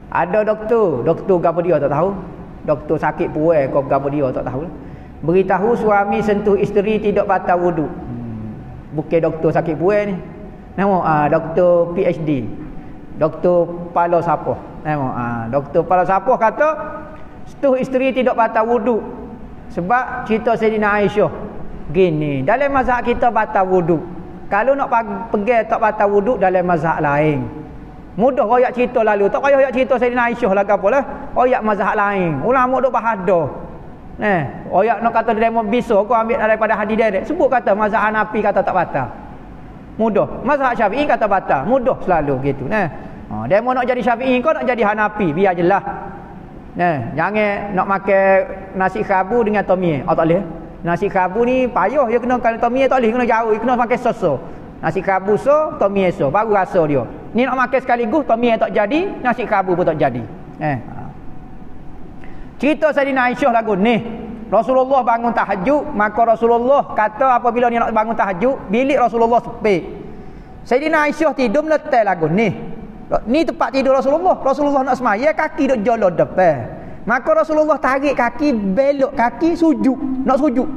Ada doktor gapo dia tak tahu. Doktor sakit puai kau gapo dia tak tahu. Beritahu suami sentuh isteri tidak batal wuduk. Bukan doktor sakit puai ni. Nama doktor PhD. Doktor Palo Sapoh. Nama doktor Palo Sapoh kata sentuh isteri tidak batal wuduk. Sebab cerita Sayyidina Aisyah gini, dalam mazhab kita batal wuduk. Kalau nak pergi tak batal wuduk dalam mazhab lain. Mudah royak cerita lalu. Tak payah royak cerita Sayyidina Aisyah lah ke apalah. Royak mazhab lain. Ulama duk bahadah. Royak nak kata demo bisa kau ambil daripada hadis direct. Sebut kata mazhab Hanafi kata tak batal. Mudah. Mazhab Syafi'i kata batal. Mudah selalu gitu. Demo nak jadi Syafi'i kau nak jadi Hanafi. Biar jelas. Jangan nak makan nasi khabu dengan tomie. Tak boleh. Nasi khabu ni payah. Dia kena kalau tomie tak boleh. Kena jauh. Dia kena pakai sos. Nasi khabu so, tomie so. Baru rasa dia. Ni nak makan sekaligus, tomie tak jadi, nasi khabu pun tak jadi. Cerita Sayyidina Aisyah lagu ni. Rasulullah bangun tahajud, maka Rasulullah kata apabila dia nak bangun tahajud, bilik Rasulullah sepik. Sayyidina Aisyah tidur meletak lagu ni. Ni tempat tidur Rasulullah. Rasulullah nak semaya, kaki duk jolok depan. Maka Rasulullah tarik kaki, belok kaki, sujud. Nak sujud.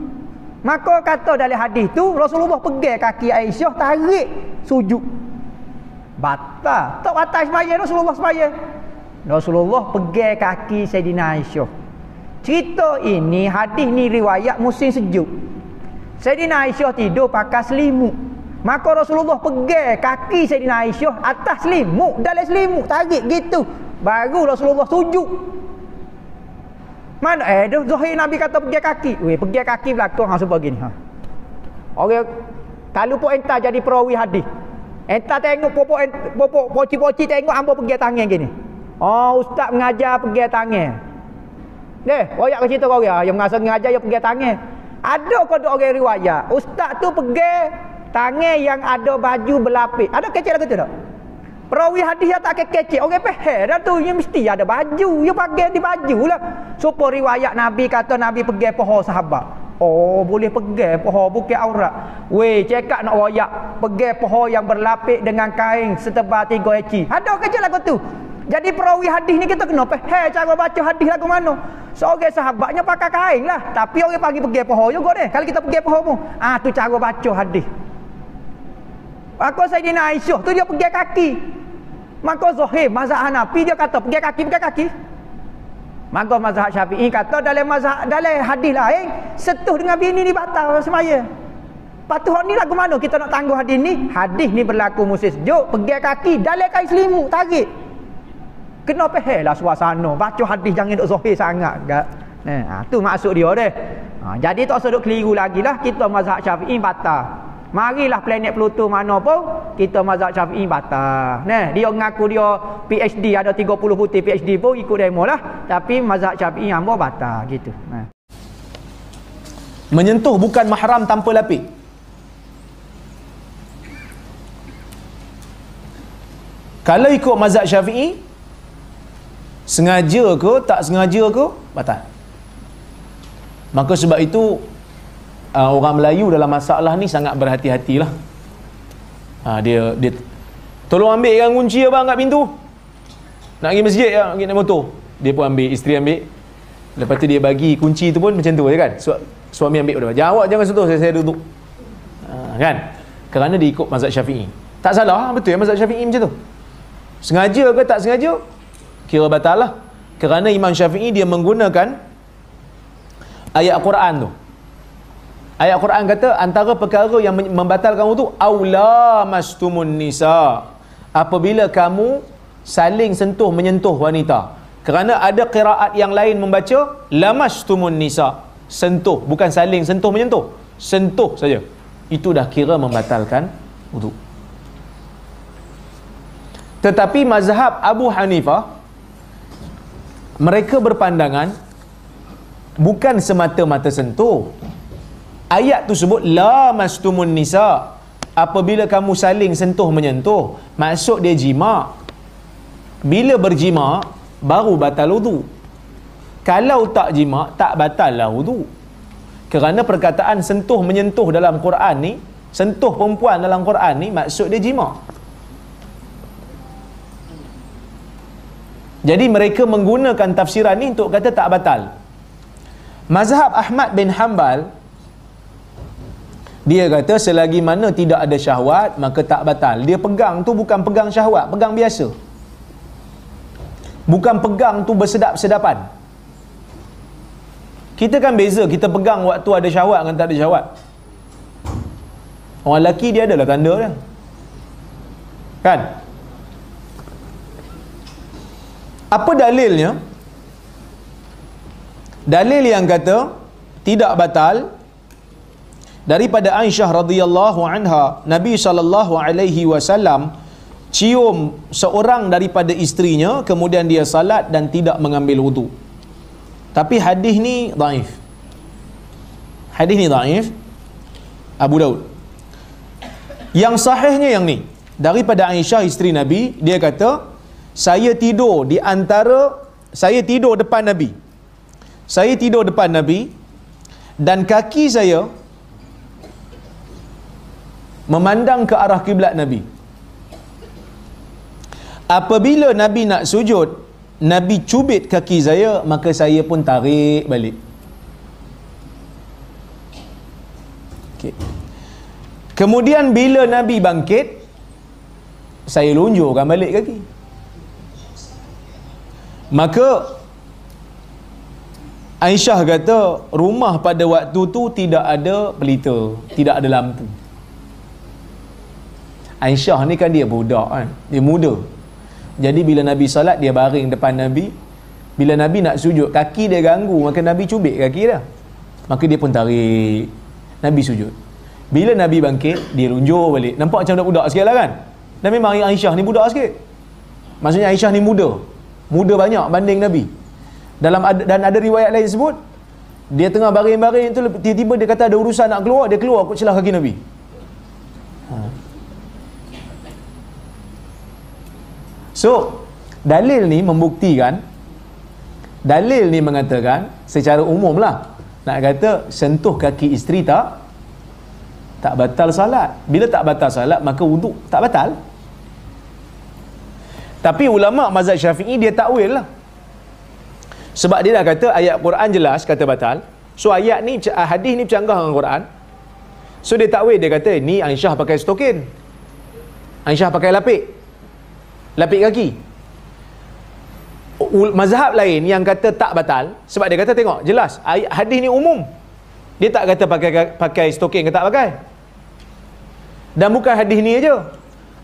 Maka kata dalam hadis tu, Rasulullah pegang kaki Aisyah, tarik, sujud. Batal. Tak batal sembahyang Rasulullah sembahyang. Rasulullah pegang kaki Sayyidina Aisyah. Cerita ini, hadis ni riwayat musim sejuk. Sayyidina Aisyah tidur pakai selimut. Maka Rasulullah pegang kaki Sayyidina Aisyah atas selimut, dalam selimut, tarik gitu. Baru Rasulullah sujud. Mana Zahir Nabi kata pegang kaki. Pegang kaki belakang supaya gini. Orang kalau pun entah jadi perawi hadis. Entah tengok popok poci-poci tengok hamba pegang tangan gini. Ustaz mengajar pegang tangan. Royak ke cerita kau yang mengajar dia pegang tangan. Ada kau orang riwayat, ustaz tu pegang tangan yang ada baju berlapis. Ada kecil lagu tu tak? Perawi hadis yang tak kecil, orang faham dah tu, yang mesti ada baju, yang pakai di baju lah. Supaya riwayat Nabi kata Nabi pegang paha sahabat. Boleh pegang paha bukan aurat. Cakap nak royak pegang paha yang berlapis dengan kain setebal 3 inci. Ada kecil lagu tu. Jadi perawi hadis ni kita kena faham cara baca hadis lagu mana. Seorang sahabatnya pakai kain lah, tapi orang pagi pegang paha juga deh. Kalau kita pegang paha pun, tu cara baca hadis. Maka Sayyidina Aisyah tu dia pegang kaki. Maka Zahir mazhab Hanafi dia kata pegang kaki. Maka mazhab Syafi'i kata dalam hadis lain setuh dengan bini ni batal semaya. Patuh ni lagu mana kita nak tangguh hadis ni? Hadis ni berlaku musim sejuk, pegang kaki dalam kain selimut, tarik. Kena lah suasana. Baca hadis jangan duk Zahir sangat gak. Tu maksud dia deh. Jadi tak usah duk keliru lagi lah. Kita mazhab Syafi'i batal. Marilah planet Pluto mana pun kita mazhab Syafi'i batal. Dia ngaku dia PhD, ada 30 putih PhD pun ikut demo lah. Tapi mazhab Syafi'i hamba batal gitu. Menyentuh bukan mahram tanpa lapik. Kalau ikut mazhab Syafi'i, sengaja ke tak sengaja ke batal. Maka sebab itu orang Melayu dalam masalah ni sangat berhati-hatilah. Dia tolong ambil kan kunci abang kat pintu. Nak pergi masjid ya, pergi naik motor. Dia pun ambil, isteri ambil. Lepas tu dia bagi kunci tu pun macam tu je kan. Suami ambil pada baju. Awak jangan sentuh, saya duduk. Kan? Kerana dia ikut mazhab Syafi'i. Tak salah, betul ya mazhab Syafi'i macam tu. Sengaja ke tak sengaja, kira batal lah. Kerana Imam Syafi'i dia menggunakan ayat Quran tu. Ayat Quran kata antara perkara yang membatalkan wudu aula mastumun nisa, apabila kamu saling sentuh menyentuh wanita. Kerana ada qiraat yang lain membaca lamastumun nisa, sentuh, bukan saling sentuh menyentuh, sentuh saja. Itu dah kira membatalkan wudu. Tetapi mazhab Abu Hanifah, mereka berpandangan bukan semata-mata sentuh. Ayat tu sebut la mastumun nisa, apabila kamu saling sentuh menyentuh, maksud dia jima. Bila berjima baru batal wudu. Kalau tak jima tak batal lah wudu. Kerana perkataan sentuh menyentuh dalam Quran ni, sentuh perempuan dalam Quran ni maksud dia jima. Jadi mereka menggunakan tafsiran ni untuk kata tak batal. Mazhab Ahmad bin Hanbal, dia kata selagi mana tidak ada syahwat maka tak batal. Dia pegang tu bukan pegang syahwat, pegang biasa. Bukan pegang tu bersedap-sedapan. Kita kan beza, kita pegang waktu ada syahwat dengan tak ada syahwat. Orang lelaki dia adalah tanda dia, kan? Apa dalilnya? Dalil yang kata tidak batal daripada Aisyah radhiyallahu anha, Nabi SAW cium seorang daripada isterinya, kemudian dia salat dan tidak mengambil wudu. Tapi hadis ni dhaif. Hadis ni dhaif. Abu Daud. Yang sahihnya yang ni, daripada Aisyah isteri Nabi, dia kata, saya tidur depan Nabi. Saya tidur depan Nabi dan kaki saya memandang ke arah kiblat Nabi. Apabila Nabi nak sujud, Nabi cubit kaki saya, maka saya pun tarik balik. Okay. Kemudian bila Nabi bangkit, saya lunjurkan balik kaki. Maka Aisyah kata, rumah pada waktu tu tidak ada pelita, tidak ada lampu. Aisyah ni kan dia budak kan, dia muda. Jadi bila Nabi salat, dia baring depan Nabi. Bila Nabi nak sujud, kaki dia ganggu, maka Nabi cubit kaki dia. Maka dia pun tarik, Nabi sujud. Bila Nabi bangkit, dia lunjur balik. Nampak macam budak sikit lah kan. Dan memang Aisyah ni budak sikit. Maksudnya Aisyah ni muda banyak banding Nabi. Dan ada riwayat lain sebut, dia tengah baring-baring tu, tiba-tiba dia kata ada urusan nak keluar, dia keluar kot celah kaki Nabi. So, dalil ni membuktikan, dalil ni mengatakan secara umum lah, nak kata sentuh kaki isteri tak batal salat. Bila tak batal salat, maka wuduk tak batal. Tapi ulama mazhab Syafi'i dia takwil lah. Sebab dia dah kata ayat Quran jelas kata batal. So ayat ni, hadis ni bercanggah dengan Quran. So dia takwil, dia kata ni Aisyah pakai stokin, Aisyah pakai lapik kaki. Mazhab lain yang kata tak batal, sebab dia kata tengok jelas hadis ni umum, dia tak kata pakai stokin ke tak pakai. Dan bukan hadis ni aja,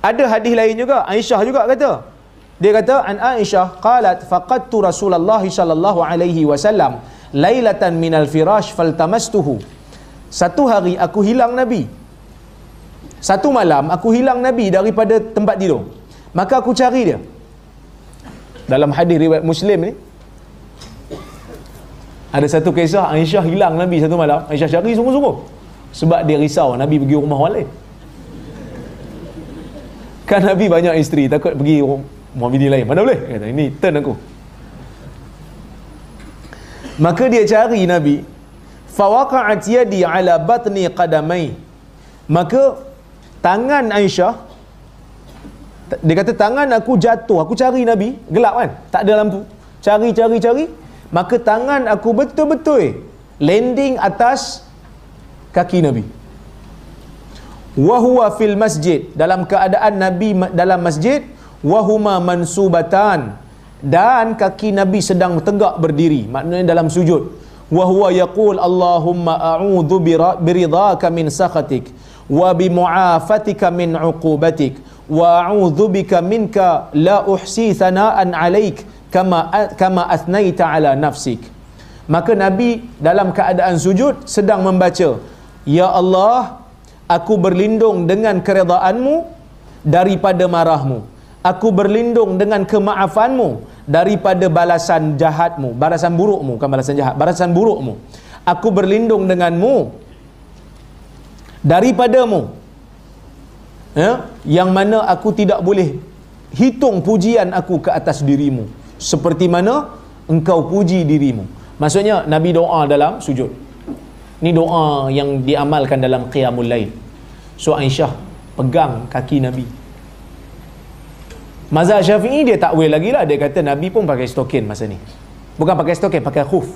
ada hadis lain juga. Aisyah juga kata, dia kata an Aisyah qalat faqadtu Rasulullah sallallahu alaihi wasallam lailatan minal firash faltamastuhu. Satu hari aku hilang Nabi, satu malam aku hilang Nabi daripada tempat tidur, maka aku cari dia. Dalam hadis riwayat Muslim ni ada satu kisah Aisyah hilang Nabi satu malam. Aisyah cari sungguh-sungguh sebab dia risau Nabi pergi rumah orang lain. Kan Nabi banyak isteri, takut pergi rumah bini lain. Mana boleh? Kata, ini turn aku. Maka dia cari Nabi. Fawaqa'at yadi ala batni qadamai. Maka tangan Aisyah, dia kata tangan aku jatuh, aku cari Nabi, gelap kan, tak ada lampu, cari, maka tangan aku betul-betul landing atas kaki Nabi. Wa huwa fil masjid, dalam keadaan Nabi dalam masjid, wa huma mansubatan, dan kaki Nabi sedang tegak berdiri, maknanya dalam sujud. Wa huwa yaqul Allahumma a'udzu biridhaka min sakhatik wa bi mu'afatika min 'uqubatik wa a'udzu bika minka la uhsi thana'an 'alaik kama athnaita 'ala nafsik. Maka Nabi dalam keadaan sujud sedang membaca, ya Allah, aku berlindung dengan keredaanmu daripada marahmu, aku berlindung dengan kemaafanmu daripada balasan jahatmu, balasan burukmu, bukan balasan jahat, balasan burukmu. Aku berlindung denganmu daripadamu, ya, yang mana aku tidak boleh hitung pujian aku ke atas dirimu seperti mana engkau puji dirimu. Maksudnya Nabi doa dalam sujud. Ni doa yang diamalkan dalam qiyamul lail. So Aisyah pegang kaki Nabi. Mazhab Syafi'i dia takwil lagi lah. Dia kata Nabi pun pakai stokin masa ni. Bukan pakai stokin, pakai khuf.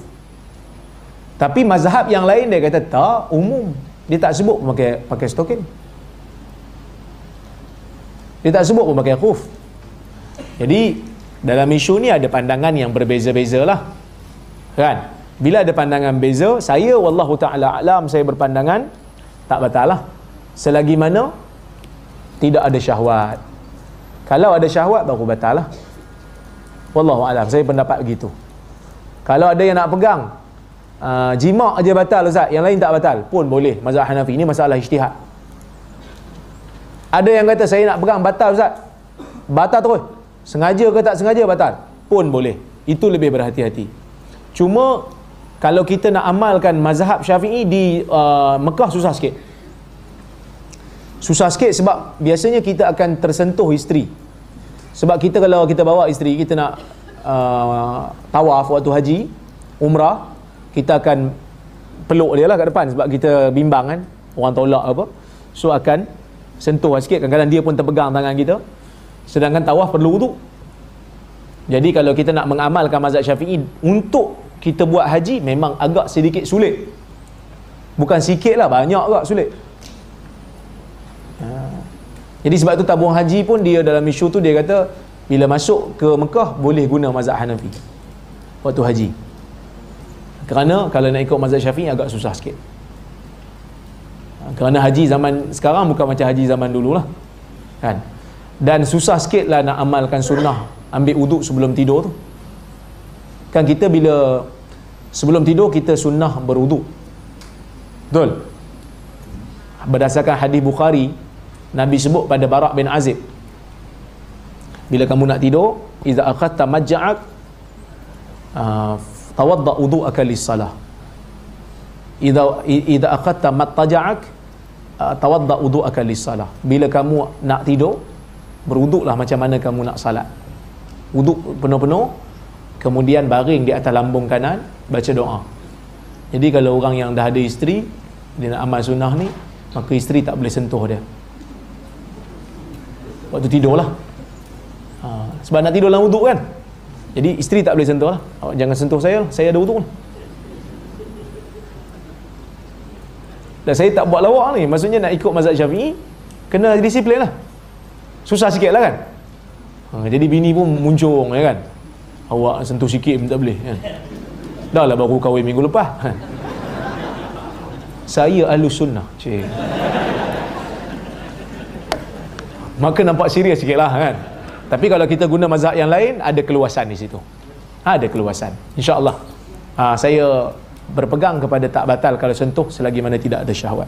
Tapi mazhab yang lain dia kata tak, umum. Dia tak sebut pun pakai stokin. Dia tak sebut pun pakai khuf. Jadi dalam isu ni ada pandangan yang berbeza-beza lah. Kan? Bila ada pandangan beza, saya wallahu ta'ala alam, saya berpandangan tak batal lah. Selagi mana tidak ada syahwat. Kalau ada syahwat baru batal lah. Wallahu alam, saya pendapat begitu. Kalau ada yang nak pegang jima' aja batal Ustaz, yang lain tak batal pun boleh. Mazhab Hanafi ni masalah ijtihad. Ada yang kata saya nak pegang batal Ustaz, batal terus, sengaja ke tak sengaja batal pun boleh. Itu lebih berhati-hati. Cuma kalau kita nak amalkan mazhab Syafi'i di Mekah susah sikit. Susah sikit sebab biasanya kita akan tersentuh isteri. Sebab kita kalau kita bawa isteri, kita nak tawaf waktu haji, umrah, kita akan peluk dia lah kat depan sebab kita bimbang kan, orang tolak apa. So akan sentuh sikit, kadang-kadang dia pun terpegang tangan kita. Sedangkan tawaf perlu wudu. Jadi kalau kita nak mengamalkan mazhab Syafi'i untuk kita buat haji, memang agak sedikit sulit. Bukan sikit lah, banyak agak sulit. Jadi sebab tu tabung haji pun dia dalam isu tu dia kata bila masuk ke Mekah boleh guna mazhab Hanafi waktu haji. Kerana kalau nak ikut mazhab Syafi'i agak susah sikit. Kerana haji zaman sekarang bukan macam haji zaman dulu lah. Kan? Dan susah sikit lah nak amalkan sunnah ambil wuduk sebelum tidur tu. Kan kita bila sebelum tidur kita sunnah berwuduk. Betul? Berdasarkan hadis Bukhari, Nabi sebut pada Bara' bin Azib, bila kamu nak tidur, idza akhadta majja'ak tawadda wudu'aka lis-salah. Idza akhadta mattaja'ak tawadda wudu'aka lis-salah. Bila kamu nak tidur, berwuduklah macam mana kamu nak salat. Wuduk penuh-penuh, kemudian baring di atas lambung kanan, baca doa. Jadi kalau orang yang dah ada isteri, dia nak amal sunnah ni, maka isteri tak boleh sentuh dia waktu tidur lah. Sebab nak tidur dalam wuduk kan, jadi isteri tak boleh sentuh lah. Awak jangan sentuh saya ada wuduk lah. Dan saya tak buat lawak ni, maksudnya nak ikut mazhab Syafi'i kena disiplin lah. Susah sikit lah kan. Jadi bini pun muncung ya kan, awak sentuh sikit pun tak boleh kan? Dah lah baru kahwin minggu lepas. Saya ahlus sunnah. Cik. Maka nampak serius sikit lah kan. Tapi kalau kita guna mazhab yang lain, ada keluasan di situ. Ada keluasan. InsyaAllah saya berpegang kepada tak batal kalau sentuh selagi mana tidak ada syahwat.